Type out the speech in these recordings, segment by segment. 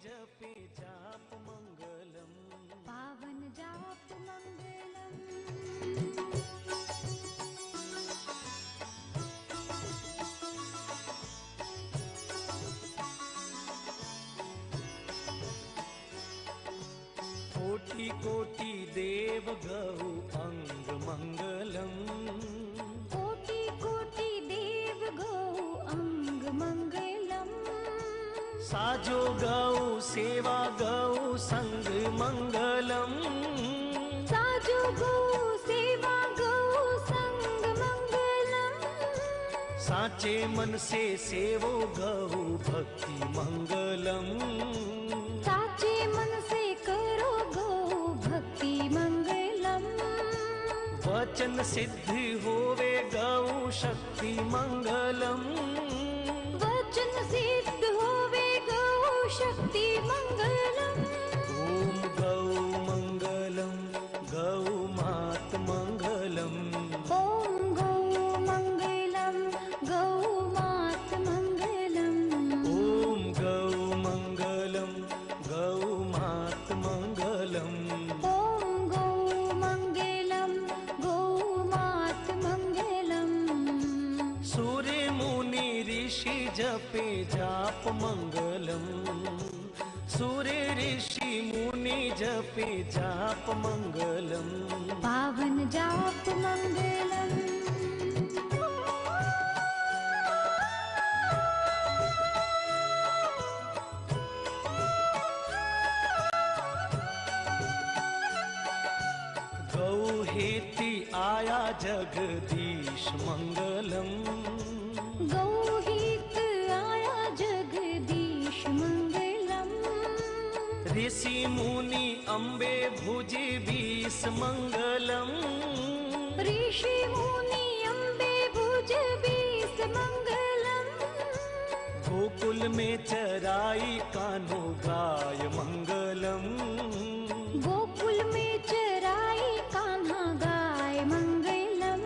जपे जाप मंगलम, पावन जाप मंगलम। कोटि कोटि देव गौ अंग मंगलम, कोटि कोटि देव गौ अंग मंगलम। साजो गौ सेवा गौ संग मंगलम, साजो गौ सेवा गौ संग मंगलम। साचे मन से सेवो गौ भक्ति मंगलम, साचे मन से करो गौ भक्ति मंगलम। वचन सिद्ध होवे गौ शक्ति मंगलम, वचन सिद्ध होवे गौ शक्ति मंगलम। ओम गौ मंगलम, गौ मात मंगलम, ओम गौ मंगलम, गौ मात मंगलम। ओम गौ मंगलम, गौ मात मंगलम। ओम गौ मंगलम, गौ मात मंगलम। सूर्य मुनि ऋषि जपे जाप मंगलम, सूर्य ऋषि मुनि जपे जाप मंगलम, पावन जाप मंगलम। गौ हेति आया जगदीश मंगलम, गौ हित आया जगदीश मंगलम। ऋषि मुनि अम्बे भुजि बीस मंगलम, ऋषि मुनि अम्बे भुज बीस मंगलम। गोकुल में चराई कान्हो गाय मंगलम, गोकुल में चराई कान्हा गाय मंगलम।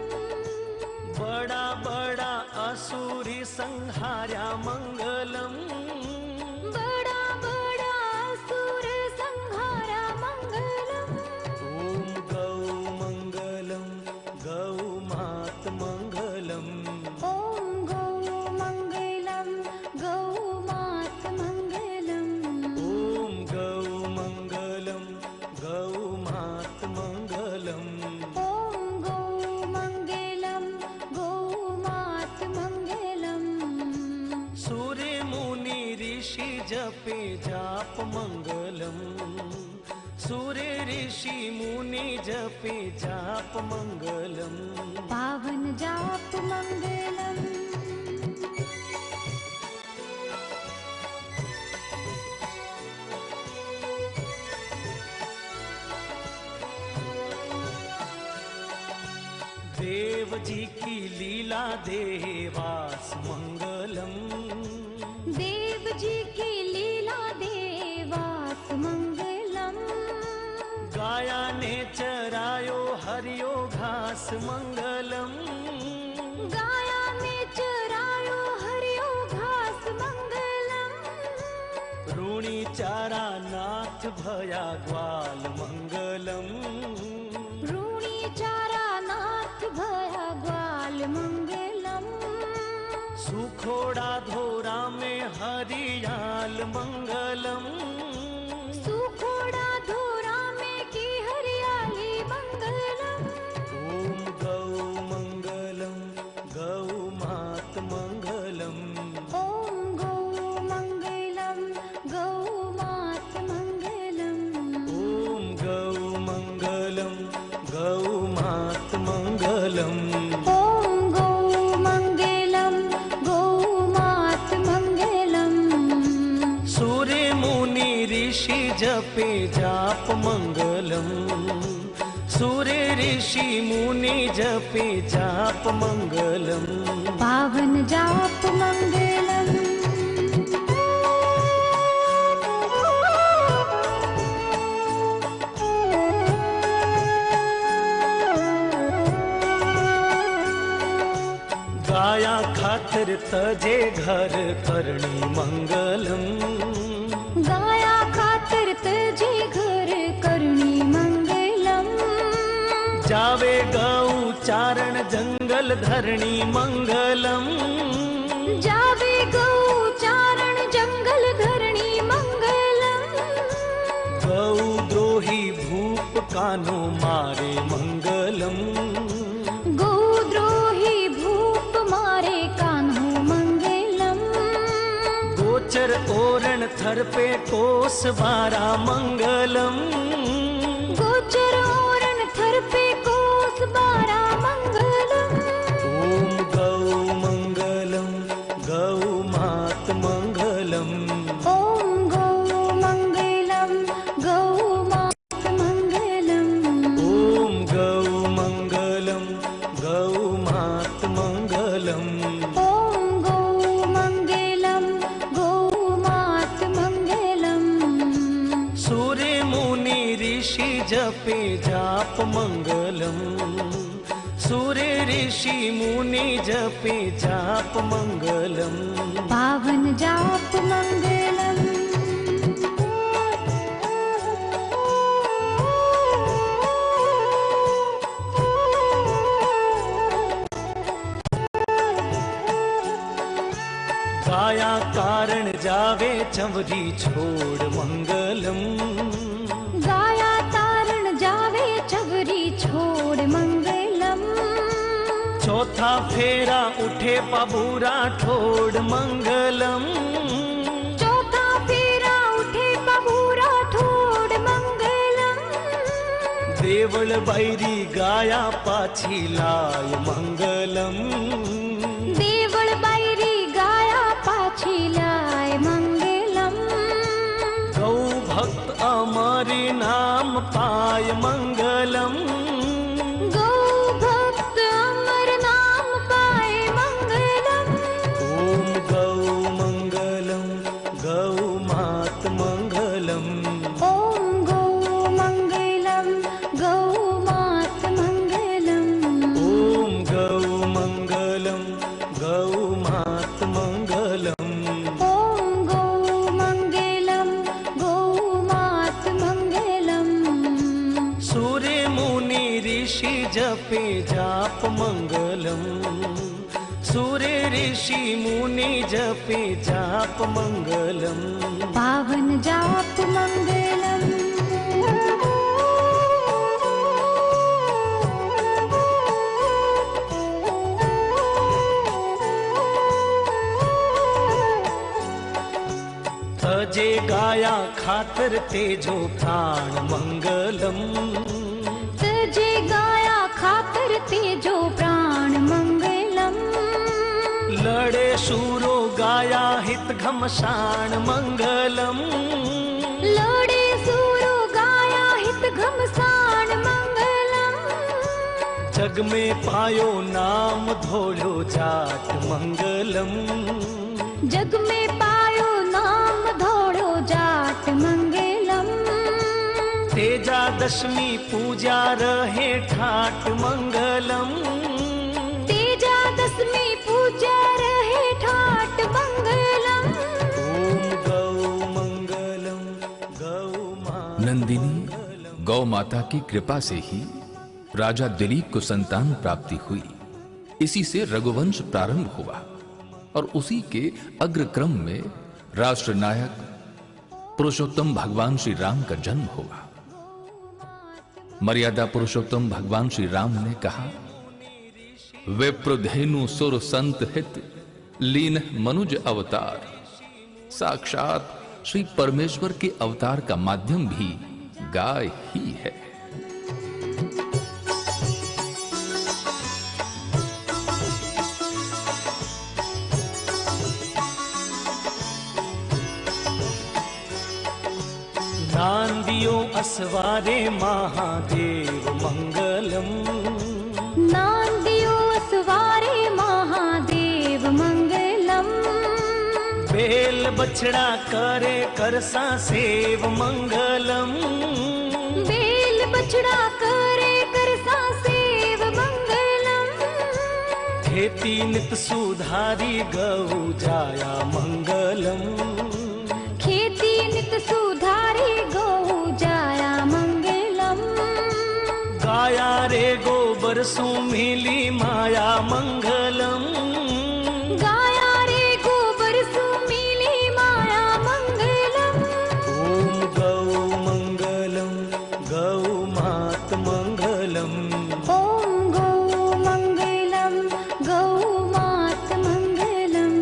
बड़ा बड़ा असुरी संहार्या मंगलम, बड़ा बड़ा असुर संहारा मंगलम। ओम गौ मंगलम, गौ मात मंगलम, ओम गौ मंगलम, गौ मात मंगलम। ओम गौ मंगलम, गौ मात मंगलम। ओम गौ मंगलम, गौ मात मंगलम। सूर्य मुनि ऋषि जपे जाप मंगलम, सूर्य ऋषि मुनि जपे जाप मंगलम, पावन जाप मंगलम। देव जी की लीला देवास मंगलम, देव जी की लीला देवास मंगलम। गाया ने चरायो हरियो घास मंगलम, गाया में चरायो हरियो घास मंगलम। ऋणी चारा नाथ भया ग्वाल मंगलम, ऋणी चारा नाथ भया ग्वाल मंगलम। सुखोड़ा धोरा में हरियाल मंगलम, सुखोड़ा धोरा में की हरियाली मंगलम। ओम गौ मंगलम, गौ मात मंगलम, ओम गौ मंगलम, गौ मात मंगलम। ओम गौ मंगलम, गौ मात मंगलम। ओम गौ मंगलम, गौ मात मंगलम। सूर्य मुनि ऋषि जपे जाप मंगलम, सूर्य ऋषि मुनि जपे जाप मंगलम, पावन जाप मंगलम। गाया खातिर तजे घर करणी मंगलम, गाया जंगल धरणी मंगलम जावे गौ चारण जंगल धरणी मंगलम गौ द्रोही भूप कानो मारे मंगलम गोद्रोही भूप मारे कान्हो मंगलम गोचर ओरण थर पे कोस बारा मंगलम गोचर ओरण थर पे कोस बारा मंगलम ओम गौ मंगलम गौ मात मंगलम ओम गौ मंगलम गौ मात मंगलम ओम गौ मंगलम गौ मात मंगलम ओम गौ मंगलम गौ मात मंगलम सूर्य मुनि ऋषि जपे जाप मंगलम सूर्य ऋषि मुनि जपे जाप मंगलम पावन जाप मंगलम गाया कारण जावे चवरी छोड़ मंगलम गाया तारण जावे चवरी छोड़ मंगलम चौथा फेरा उठे पबूरा ठोड़ मंगलम चौथा फेरा उठे पबूरा ठोड़ मंगलम देवल बैरी गाया पाछी लाय मंगलम देवल बैरी गाया पाछी लाय मंगलम गौ भक्त अमरी नाम पाय मंगलम गौ भक्त अमर नाम पाए मंगलम ओम गौ मंगलम गौ मात मंगलम ओम गौ मंगलम गौ मात मंगलम ओम गौ मंगलम गौ मात मंगलम ओम गौ मंगलम गौ मात मंगलम सूर्य मुनि ऋषि जपे जाप मंगलम सूर्य ऋषि मुनि जपे जाप मंगलम पावन जाप मंगलम तजे गाया खातर तेजो प्राण मंगलम तजे गाया खातर तेजो प्राण मंगलम लड़े शूरो गाया हित घमशान मंगलम लोड़े सूरो गाया हित घमसान मंगलम जग में पायो नाम धोलो जाट मंगलम जग में पायो नाम धोड़ो जाट मंगलम तेजा दशमी पूजा रहे ठाट मंगलम तेजा दसमी पूजा रहे ठाट मंगलम ओम गौ मंगलम गौ मात नंदिनी गौ माता की कृपा से ही राजा दिलीप को संतान प्राप्ति हुई। इसी से रघुवंश प्रारंभ हुआ और उसी के अग्रक्रम में राष्ट्र नायक पुरुषोत्तम भगवान श्री राम का जन्म हुआ। मर्यादा पुरुषोत्तम भगवान श्री राम ने कहा, विप्रधेनु सुर संत हित लीन मनुज अवतार। साक्षात श्री परमेश्वर के अवतार का माध्यम भी गाय ही है। दान दियो असवारे महादेव मंगलम नाम दियो असवारे महादेव मंगलम बेल बछड़ा करे करसा सेव मंगलम बेल बछड़ा करे करसा सेव मंगलम खेती नित सुधारी गौ जाया मंगलम खेती नित सुधारी गौ जाया मंगलम गाया रे गोबर सु मिली माया मंगलम। गाया रे गोबर सु मिली माया मंगलम। ओम गौ मंगलम गौ मात मंगलम। ओम गौ मंगलम गौ मात मंगलम।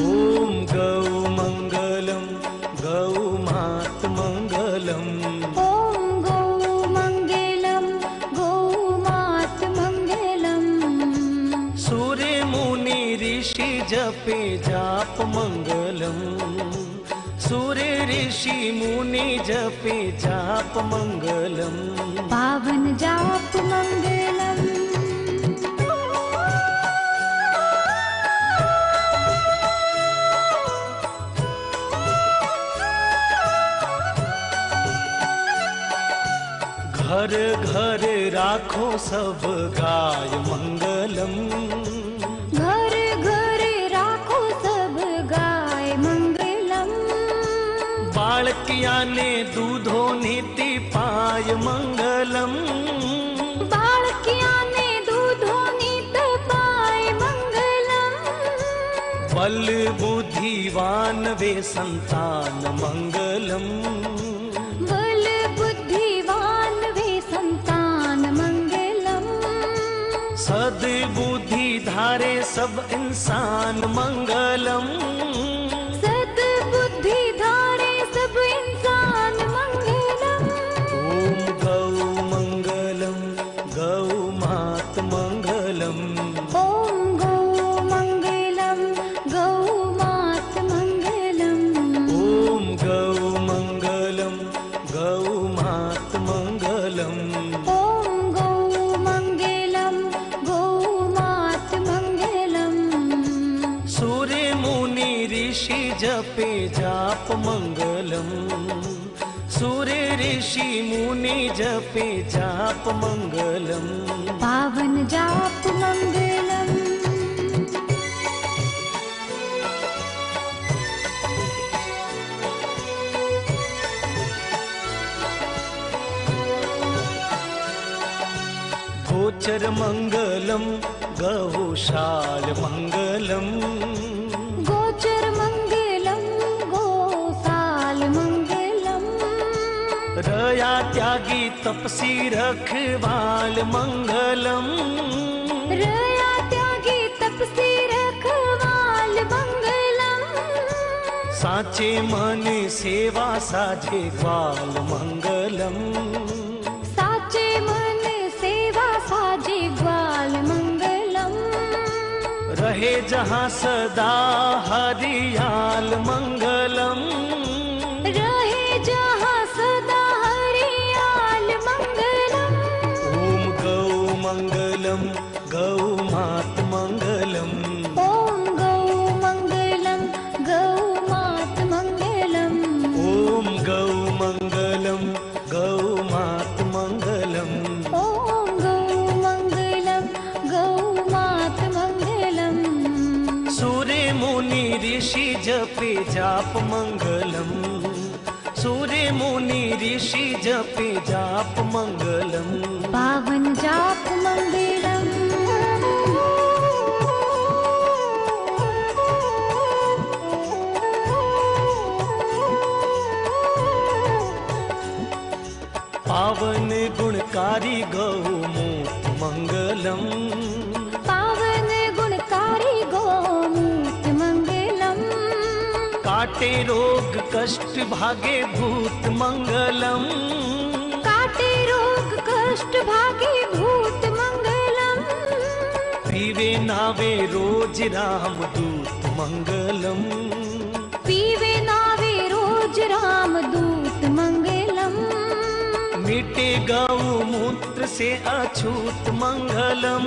ओम गौ मंगलम गौ मात मंगलम। ओम गौ मंगलम गौ मात मंगलम। सूर्य मुनि ऋषि जपे जाप मंगलम। सूर्य ऋषि मुनि जपे जाप मंगलम। पावन जाप मंगलम। घर घर राखो सब गाय मंगलम। घर घर राखो सब गाय मंगलम। बालकिया ने दूधो नीति पाय मंगलम। बालकिया ने दूधो नीत पाय मंगलम। बल बुद्धिवान वे संतान मंगलम। बल बुद्धिवान वे संतान मंगलम। सद्बुद्धि धारे सब इंसान मंगलम। सद्बुद्धि धारे सब इंसान मंगलम। ओम गौ मंगलम गौ मात मंगलम। ओम गौ मंगलम गौ मात मंगलम। ओम गौ मंगलम गौ मात मंगलम। ओम गौ मंगलम गौ मात मंगलम। सूर्य मुनि ऋषि जपे जाप मंगलम। सूर्य ऋषि मुनि जपे जाप मंगलम। पावन जाप मंगलम। गोचर मंगलम गौशाल मंगलम। गोचर मंगलम गोसाल मंगलम। रया त्यागी तपसी रखवाल मंगलम। रया त्यागी तपसी रखवाल मंगलम। साचे मन सेवा साजे ग्वाल मंगलम। साचे मन सेवा साजे ग्वाल मंगलम। रहे जहाँ सदा हरियाल मंगलम। रहे जहाँ सदा हरियाल मंगलम। ओम गौ मंगलम गौ मात मंगलम। ओम गौ मंगलम गौ मात मंगलम। ओम गौ मंगलम गौ मात मंगलम। ओम गौ मंगलम गौ मात मंगलम। सूर्य मुनि ऋषि जपे जाप मंगलम। सूर्य मुनि ऋषि जपे जाप मंगलम। पावन जाप मंगलम। पावन गुणकारी गौ मूत मंगलम। पावन गुणकारी गोमूत मंगलम। काटे रोग कष्ट भागे भूत मंगलम। काटे रोग कष्ट भागे भूत मंगलम। पीवे नावे रोज राम दूत मंगलम। पीवे नावे रोज राम दूत मंगलम। मीटे गौ मूत्र से अछूत मंगलम।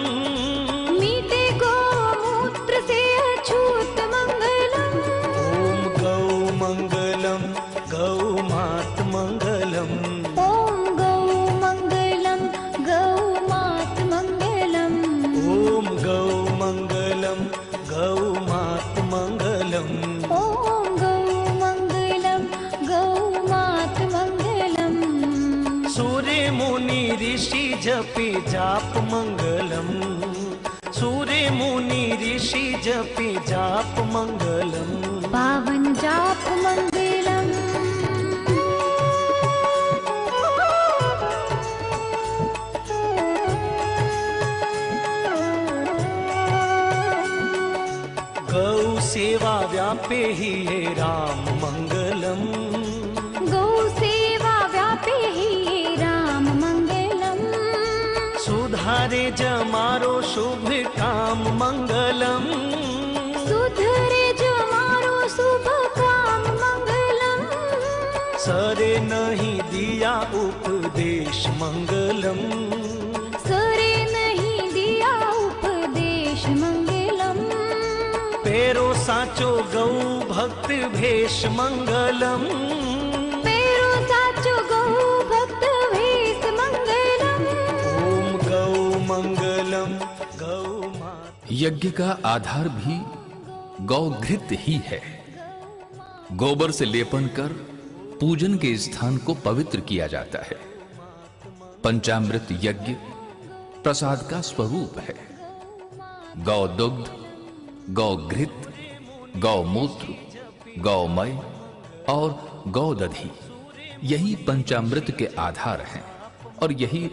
मीटे गोमूत्र से अछूत मंगलम। ओम गौ मंगलम गौ मात मंगलम। ओम गौ मंगलम गौ मात मंगलम। ओम गौ मंगलम गौ मात मंगलम। ओम गौ मंगलम गौ मात मंगलम। सूर्य मुनि ऋषि जपे जाप मंगलम। सूर्य सूर्य मुनि ऋषि जपे जाप मंगलम। पावन जाप मंगलम। गौ सेवा व्यापे ही हे राम मंगलम। गौ सेवा व्यापे ही हे राम मंगलम। सुधारे जमारो शुभ काम मंगलम। सुधरे जो मारो शुभ काम मंगलम। सरे नहीं दिया उपदेश मंगलम। सरे नहीं दिया उपदेश मंगलम। पेरो साचो गौ भक्त भेष मंगलम। पेरो साचो गौ भक्त भेष मंगलम। ओम गौ मंगलम गौ माता। यज्ञ का आधार भी गौघृत ही है। गोबर से लेपन कर पूजन के स्थान को पवित्र किया जाता है। पंचामृत यज्ञ प्रसाद का स्वरूप है। गौ दुग्ध, गौघृत, गौमूत्र, गौमय और गौदधि यही पंचामृत के आधार हैं और यही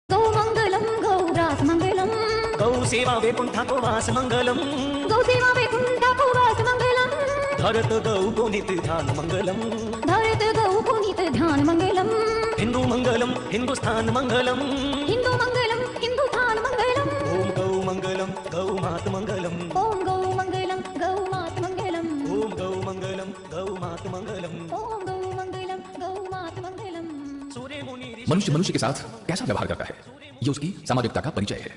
गौ मंगलम गौरास मंगलम। गौ सेवा वैकुंठा को वास मंगलम। गौ सेवा वैकुंठा को वास मंगलम। धरत गौ पुनित ध्यान मंगलम। धरत गौ पुनीत ध्यान मंगलम। हिंदू मंगलम हिंदुस्तान मंगलम। हिंदू मंगलम हिंदुस्तान मंगलम। ओम गौ मंगलम गौ मात मंगलम। ओम गौ मंगलम गौ मात मंगलम। ओम गौ मंगलम गौ मात मंगलम। ओम गौ मंगलम गौ मात मंगलम। सूर्य मुनि ऋषि मनुष्य मनुष्य के साथ कैसा व्यवहार करता है यह उसकी सामाजिकता का परिचय है।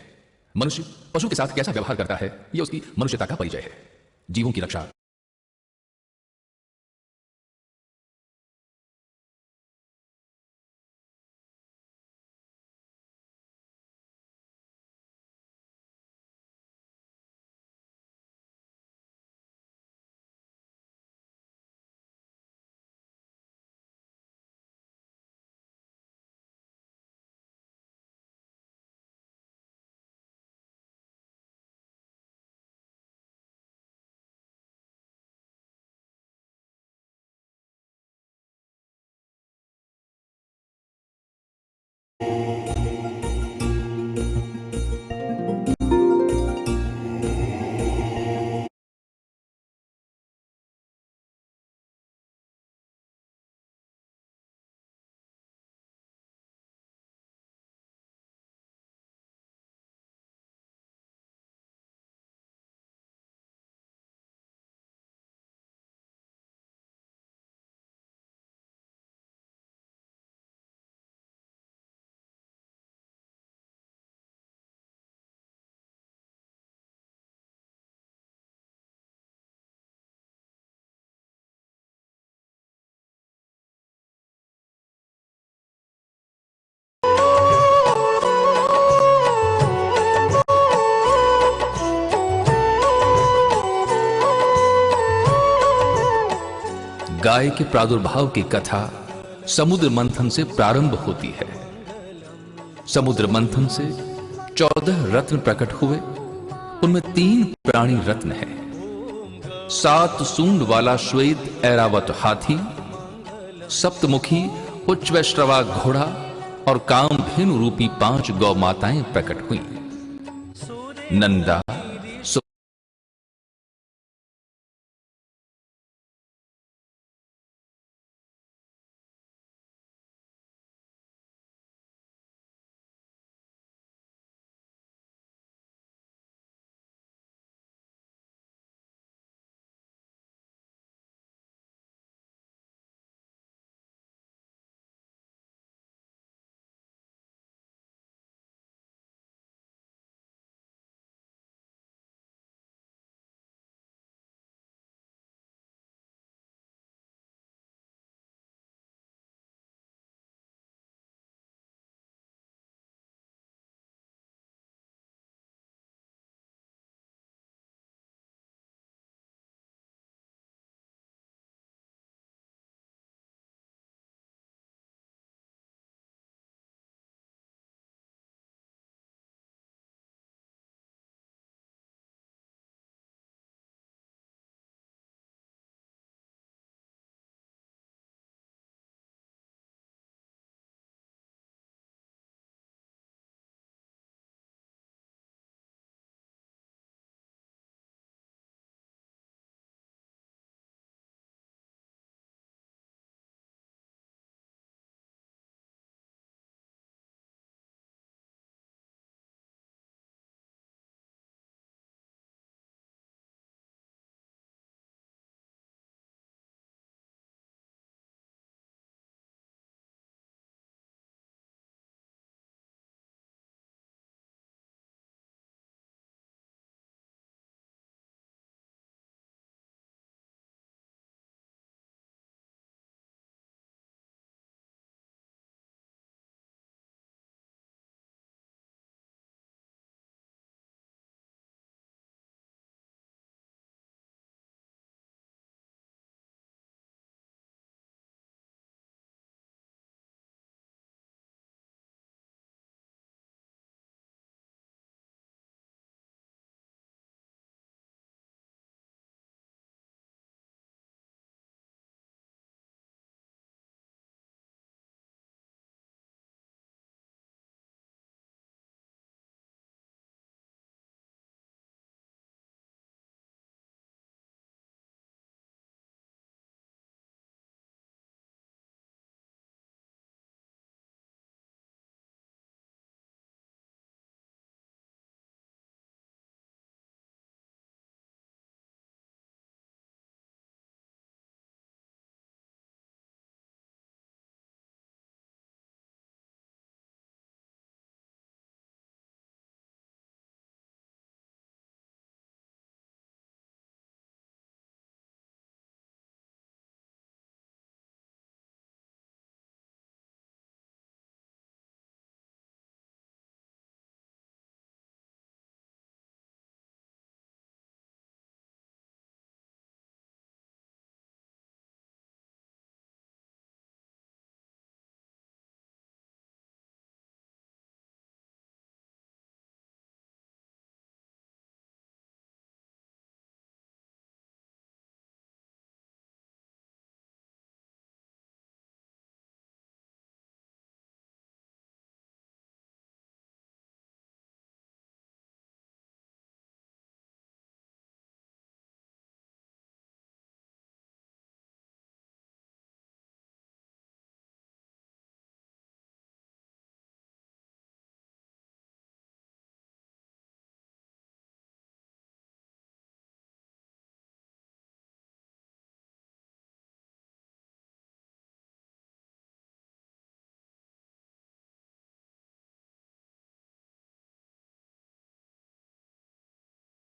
मनुष्य पशु के साथ कैसा व्यवहार करता है यह उसकी मनुष्यता का परिचय है। जीवों की रक्षा गाय के प्रादुर्भाव की कथा समुद्र मंथन से प्रारंभ होती है। समुद्र मंथन से 14 रत्न प्रकट हुए, उनमें 3 प्राणी रत्न हैं। 7 सूंड वाला श्वेत ऐरावत हाथी, सप्तमुखी उच्चवैश्रवा घोड़ा और कामधेनु रूपी 5 गौ माताएं प्रकट हुई। नंदा,